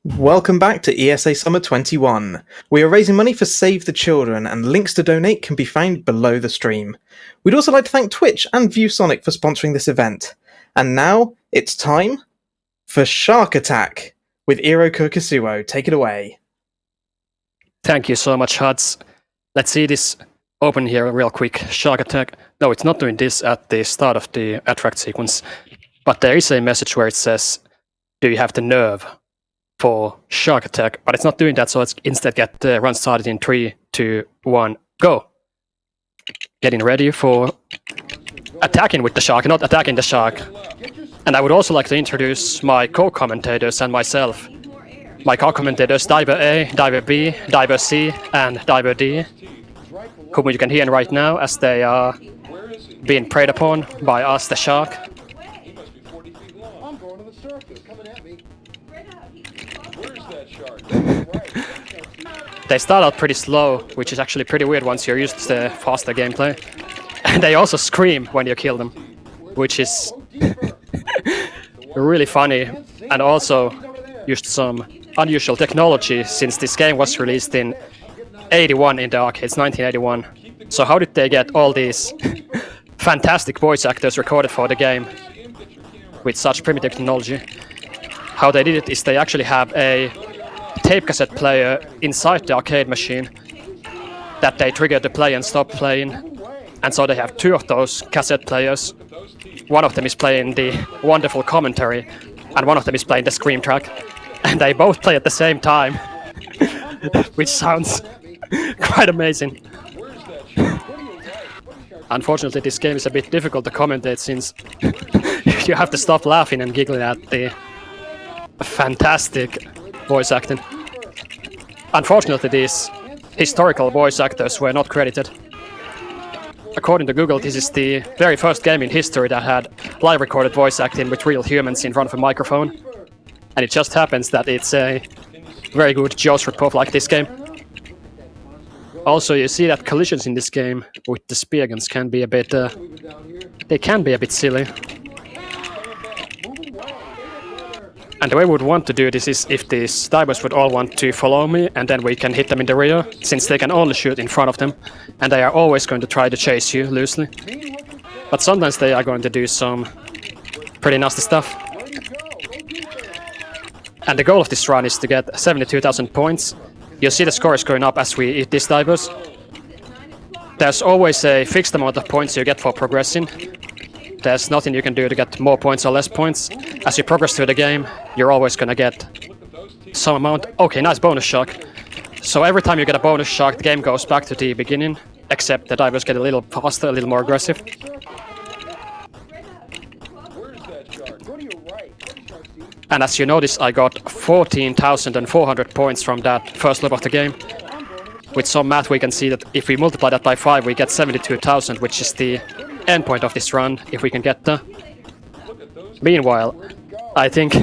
Welcome back to ESA Summer 21. We are raising money for Save the Children, and links to donate can be found below the stream. We'd also like to thank Twitch and ViewSonic for sponsoring this event. And now, it's time for Shark Attack with eerokurkisuo. Take it away. Thank you so much, Huds. Let's see this open here real quick. Shark Attack. No, it's not doing this at the start of the attract sequence, but there is a message where it says, do you have the nerve for Shark Attack? But it's not doing that, so let's instead get the run started in 3, 2, 1, go. Getting ready for attacking with the shark, not attacking the shark. And I would also like to introduce my co-commentators and myself. My co-commentators, Diver A, Diver B, Diver C, and Diver D, whom you can hear right now as they are being preyed upon by us, the shark. They start out pretty slow, which is actually pretty weird once you're used to the faster gameplay. And they also scream when you kill them, which is really funny, and also used some unusual technology since this game was released in 81 in the arcades, 1981. So how did they get all these fantastic voice actors recorded for the game with such primitive technology? How they did it is they actually have a tape cassette player inside the arcade machine that they trigger to play and stop playing. And so they have two of those cassette players. One of them is playing the wonderful commentary, and one of them is playing the scream track. And they both play at the same time, which sounds quite amazing. Unfortunately, this game is a bit difficult to commentate since you have to stop laughing and giggling at the fantastic voice acting. Unfortunately, these historical voice actors were not credited. According to Google, this is the very first game in history that had live recorded voice acting with real humans in front of a microphone. And it just happens that it's a very good Jaws ripoff like this game. Also, you see that collisions in this game with the spear guns can be a bit... they can be a bit silly. And the way we would want to do this is if these divers would all want to follow me, and then we can hit them in the rear, since they can only shoot in front of them, and they are always going to try to chase you loosely. But sometimes they are going to do some pretty nasty stuff. And the goal of this run is to get 72,000 points. You'll see the score is going up as we eat these divers. There's always a fixed amount of points you get for progressing. There's nothing you can do to get more points or less points. As you progress through the game, you're always gonna get some amount. Okay, nice bonus shark. So every time you get a bonus shark, the game goes back to the beginning, except the divers get a little faster, a little more aggressive. And as you notice, I got 14,400 points from that first loop of the game. With some math, we can see that if we multiply that by 5, we get 72,000, which is the endpoint of this run, if we can get there. Meanwhile, I think...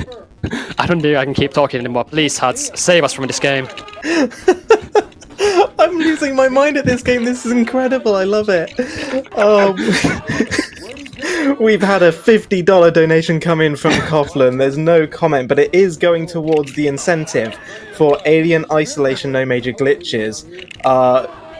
I don't think I can keep talking anymore. Please, Huds, save us from this game. I'm losing my mind at this game. This is incredible. I love it. We've had a $50 donation come in from Coughlin. There's no comment, but it is going towards the incentive for Alien Isolation No Major Glitches.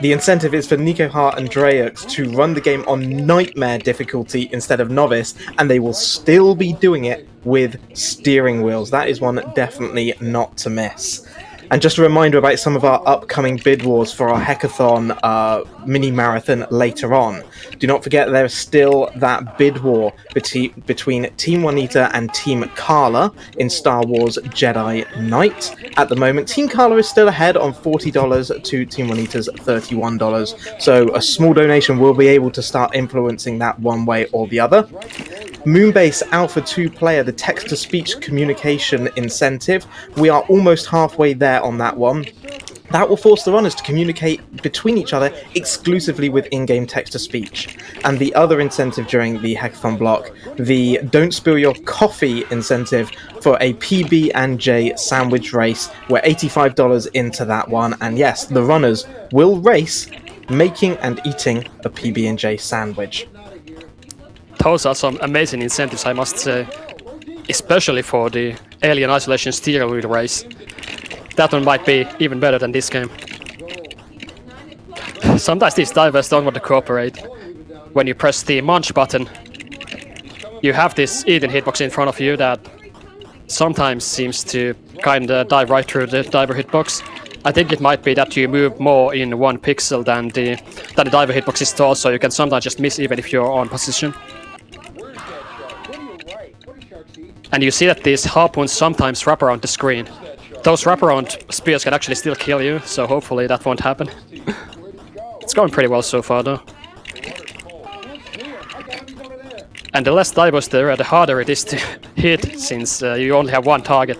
The incentive is for Nico Hart and Dreyux to run the game on Nightmare difficulty instead of Novice, and they will still be doing it with steering wheels. That is one definitely not to miss. And just a reminder about some of our upcoming bid wars for our Hackathon mini-marathon later on. Do not forget there's still that bid war between Team Juanita and Team Carla in Star Wars Jedi Knight. At the moment, Team Carla is still ahead on $40 to Team Juanita's $31. So a small donation will be able to start influencing that one way or the other. Moonbase Alpha 2 player, the text-to-speech communication incentive. We are almost halfway there on that one. That will force the runners to communicate between each other exclusively with in-game text-to-speech. And the other incentive during the hackathon block, the Don't Spill Your Coffee incentive for a PB&J sandwich race. We're $85 into that one, and yes, the runners will race making and eating a PB&J sandwich. Those are some amazing incentives, I must say. especially for the Alien Isolation steroid race. That one might be even better than this game. Sometimes these divers don't want to cooperate. When you press the munch button, you have this eaten hitbox in front of you that sometimes seems to kinda dive right through the diver hitbox. I think it might be that you move more in 1 pixel than the diver hitbox is tall, so you can sometimes just miss even if you're on position. And you see that these harpoons sometimes wrap around the screen. Those wraparound spears can actually still kill you, so hopefully that won't happen. It's going pretty well so far though. And the less divers there are, the harder it is to hit, since you only have one target.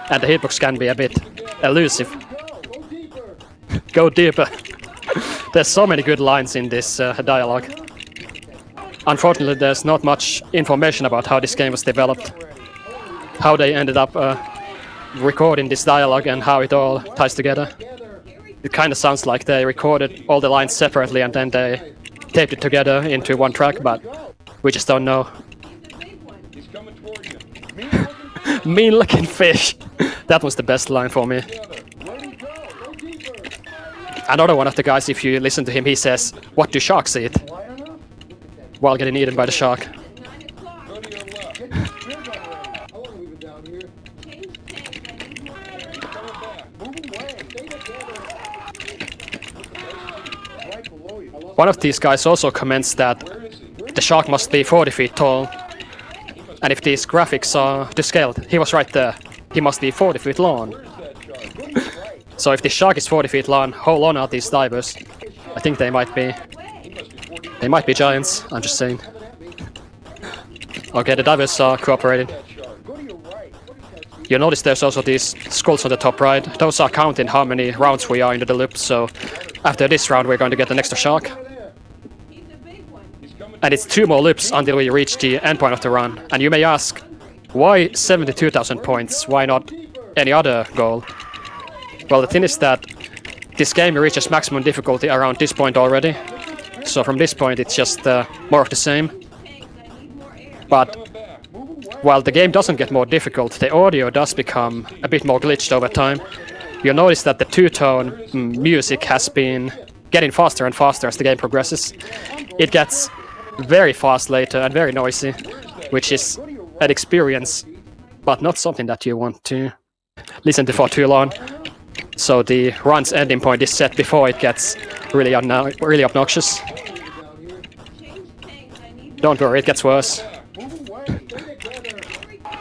And the hitbox can be a bit elusive. Go deeper. There's so many good lines in this dialogue. Unfortunately, there's not much information about how this game was developed. How they ended up recording this dialogue and how it all ties together. It kind of sounds like they recorded all the lines separately and then they taped it together into one track, but we just don't know. Mean looking fish. That was the best line for me. Another one of the guys, if you listen to him, he says, "What do sharks eat?" while getting eaten by the shark. One of these guys also comments that the shark must be 40 feet tall. And if these graphics are to scale, he was right there. He must be 40 feet long. So if the shark is 40 feet long, how long are these divers? I think they might be... They might be giants, I'm just saying. Okay, the divers are cooperating. You notice there's also these skulls on the top right. Those are counting how many rounds we are into the loop, so after this round we're going to get an extra shark. And it's 2 more loops until we reach the endpoint of the run. And you may ask, why 72,000 points? Why not any other goal? Well, the thing is that this game reaches maximum difficulty around this point already. So from this point it's just more of the same. But while the game doesn't get more difficult, the audio does become a bit more glitched over time. You'll notice that the two-tone music has been getting faster and faster as the game progresses. It gets very fast later and very noisy, which is an experience, but not something that you want to listen to for too long. So the run's ending point is set before it gets really obnoxious. Don't worry, it gets worse.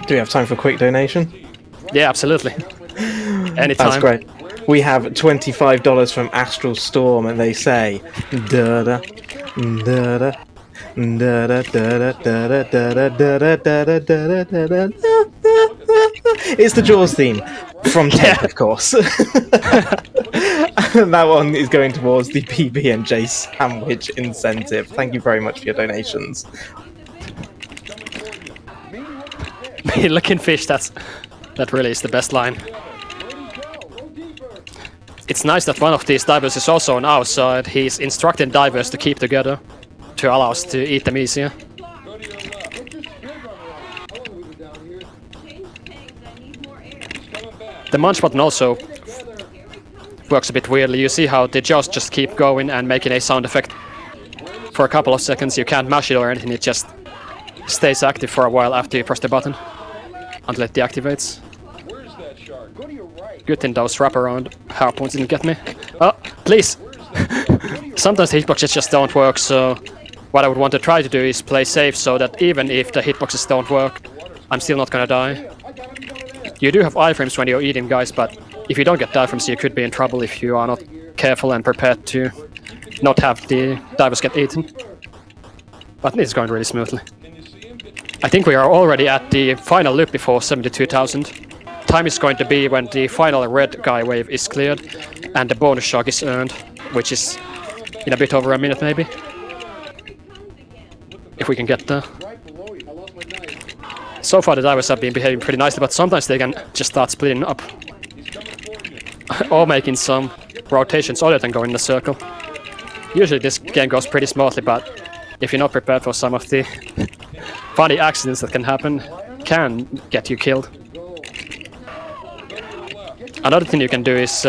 Do we have time for a quick donation? Yeah, absolutely. Anytime. That's great. We have $25 from Astral Storm, and they say, da-da, da-da, da-da, da-da, da-da, da-da, da-da, da-da, da-da, da-da. It's the Jaws theme from Ted, of course. And that one is going towards the PB&J sandwich incentive. Thank you very much for your donations. Looking fish, that really is the best line. It's nice that one of these divers is also on our side. He's instructing divers to keep together to allow us to eat them easier. The munch button also works a bit weirdly. You see how the jaws just keep going and making a sound effect for a couple of seconds. You can't mash it or anything, it just stays active for a while after you press the button until it deactivates. Good thing those wraparound harpoons didn't get me. Oh, please! Sometimes the hitboxes just don't work, so what I would want to try to do is play safe so that even if the hitboxes don't work, I'm still not gonna die. You do have iframes when you're eating guys, but if you don't get iframes, you could be in trouble if you are not careful and prepared to not have the divers get eaten. But this is going really smoothly. I think we are already at the final loop before 72,000. Time is going to be when the final red guy wave is cleared and the bonus shark is earned, which is in a bit over a minute maybe. If we can get there. So far the divers have been behaving pretty nicely, but sometimes they can just start splitting up. Or making some rotations other than going in a circle. Usually this game goes pretty smoothly, but if you're not prepared for some of the funny accidents that can happen, can get you killed. Another thing you can do is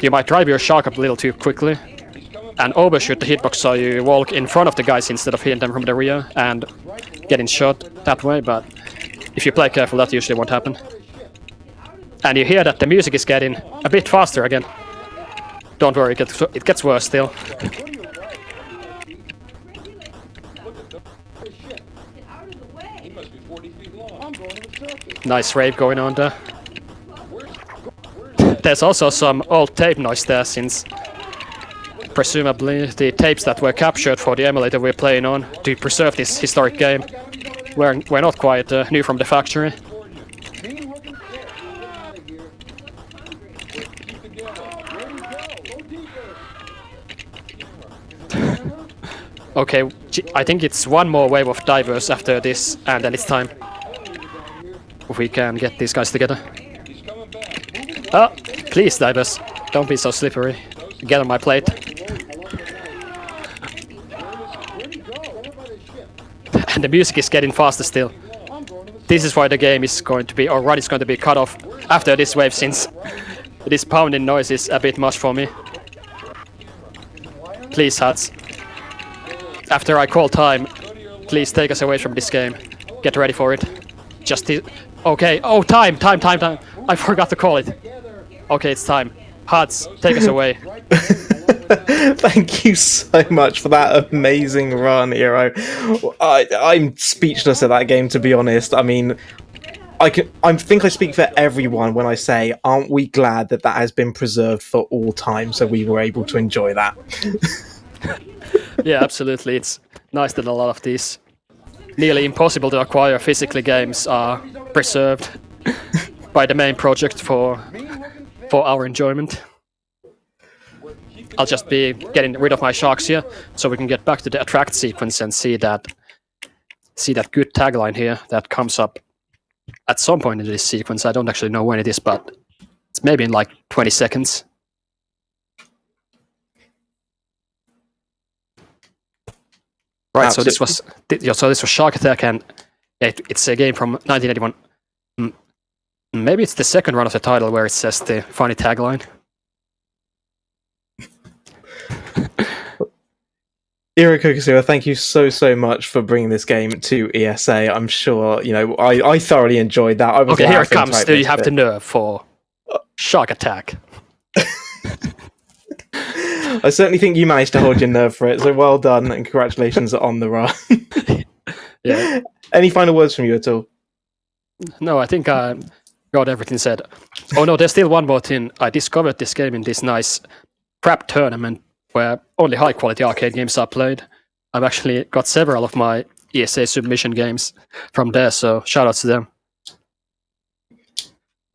you might drive your shark up a little too quickly and overshoot the hitbox, so you walk in front of the guys instead of hitting them from the rear and getting shot that way, but if you play careful, that usually won't happen. And you hear that the music is getting a bit faster again. Don't worry, it gets worse still. Nice rape going on there. There's also some old tape noise there, since presumably the tapes that were captured for the emulator we're playing on to preserve this historic game were not quite new from the factory. Okay, I think it's one more wave of divers after this, and then it's time. If we can get these guys together. Oh, please, divers, don't be so slippery. Get on my plate. And the music is getting faster still. This is why the game is going to be, or run is going to be cut off after this wave, since this pounding noise is a bit much for me. Please, Huts. After I call time, please take us away from this game. Get ready for it. Okay, oh, time! I forgot to call it. Okay, it's time. Huts, take us away. Thank you so much for that amazing run, Eero. I'm speechless at that game, to be honest. I mean, I think I speak for everyone when I say, aren't we glad that that has been preserved for all time, so we were able to enjoy that. Yeah, absolutely. It's nice that a lot of these nearly impossible to acquire physically games are preserved by the main project for our enjoyment. I'll just be getting rid of my sharks here, so we can get back to the attract sequence and see that good tagline here that comes up at some point in this sequence. I don't actually know when it is, but it's maybe in like 20 seconds. Right, Absolutely. so this was Shark Attack, and it's a game from 1981. Maybe it's the second run of the title where it says the funny tagline. eerokurkisuo, thank you so much for bringing this game to ESA. I'm sure, I thoroughly enjoyed that. I was okay, here it comes. Do you have the nerve for Shark Attack? I certainly think you managed to hold your nerve for it, so well done and congratulations on the run. Yeah. Any final words from you at all? No, I think I got everything said. Oh no, there's still one more thing. I discovered this game in this nice crap tournament where only high quality arcade games are played. I've actually got several of my ESA submission games from there, so shout out to them.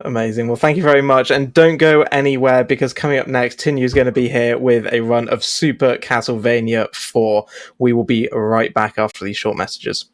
Amazing. Well, thank you very much. And don't go anywhere, because coming up next, Tinyu is going to be here with a run of Super Castlevania 4. We will be right back after these short messages.